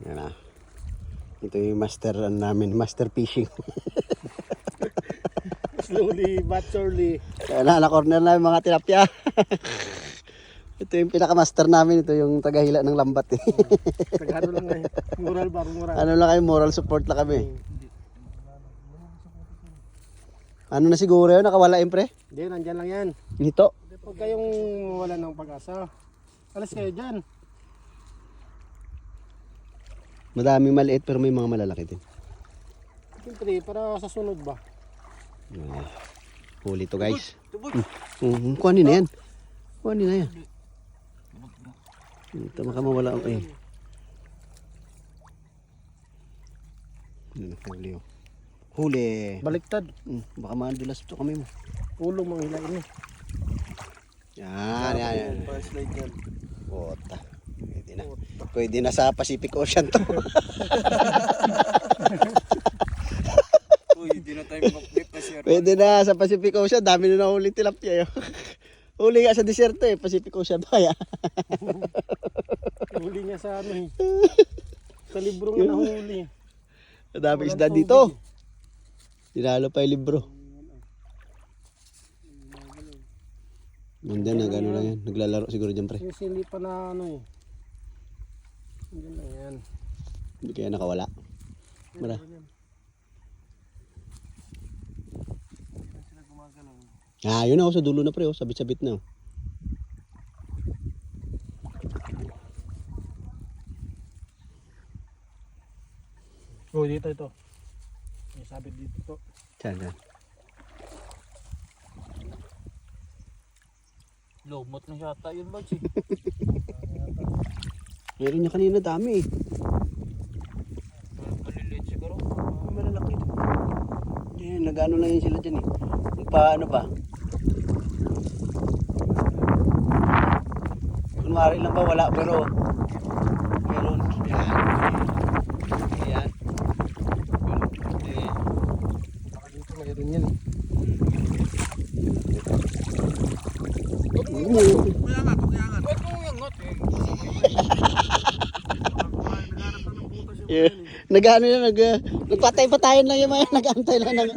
Yan na. Ito yung master namin, master fishing. Slowly but surely. Kaya na corner na yung mga tilapia. Ito yung pinaka-master namin, ito yung tagahila ng lambat eh. Taghalo lang na moral ba? Moral. Ano lang kayo, moral support lang kami. Ano na siguro yun, nakawala yun pre? Hindi, nandyan lang yan. Dito. Huwag kayong wala ng pag-asa. Alas kayo dyan. Madaming maliit pero may mga malalaki din. Siyempre, para sa sunod ba? Huli to guys. Kuhanin na yan. Kuhanin na yan. Ito baka mawala ako eh. Huli oh. Huli. Baliktad. Baka madulas ito kami mo. Ulo mong hilain eh. Yan. Bota. Pwede na. Pwede na sa Pacific Ocean to. Uy, hindi na tayo mag-flip na sir. Pwede na sa Pacific Ocean. Dami na nahuli tilapia yun. Huli nga sa desierto eh. Pacific Ocean ba ya? Huli niya sa ano eh. Sa libro nga nahuli. Dami isda dito. Dinalo pa yung libro. Nandiyan na, gano'n lang yan. Naglalaro siguro dyan pre. Yung sili pa na ano eh. Nandiyan lang yan. Hindi kaya nakawala. Mara. Yun ako sa dulo na pre. Oh. Sabit-sabit na. Oh. Oh, dito ito. May sabit dito to. Saan. Lomot na yata yun bags eh. Meron niya kanina dami eh. Maliliit siguro. Malalaki. Nag-ano lang yun sila dyan eh. Paano ba? Kunwari lang ba wala pero meron. Yan. Baka dito mayroon yan eh. Huwag mong yangot eh. Yeah. Nag-ano na, nagpatay-patayan lang yung mga nag-antay lang ng...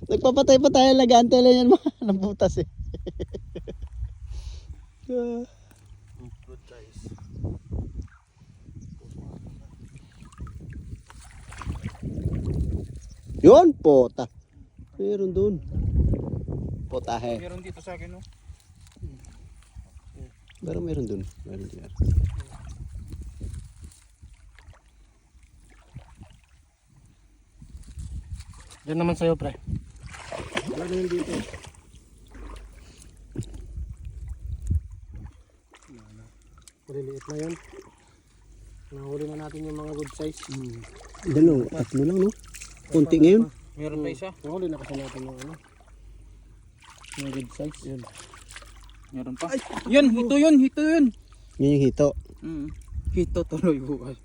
Nagpapatay-patayan, nag-antay lang yan mga ng butas eh. Good guys. Yun, pota. Meron dun. Potahe. Meron dito sa akin no. Pero meron dun. Meron dun. Diyan naman sa'yo pre. Wala na yun dito. Maliliit na yun. Nahuli na natin yung mga good size. Dalaw, tatlo lang no? Kunti ngayon. Meron pa isa. Nahuli na kasi natin yung ano. Yung good size. Yun. Meron pa. Yan, hito yun. Yun yung hito. Hito tuloy bukas.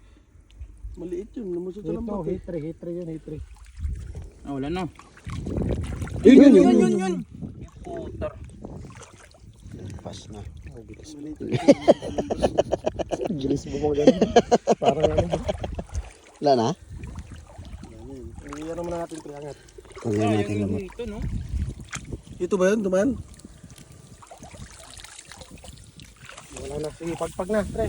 Maliit yun. Lumusot sa lambat. Hitre yun, hitre. Ah, wala na. Yun. Putar. Pas na. Gilis mo mga ganun. Parang ano ba? Wala na? Iyan naman natin ito angat. Huwag na natin Yung lamot. hito no. Ito ba yun? Dumaan? Wala na. Sige, pagpag na. Tre.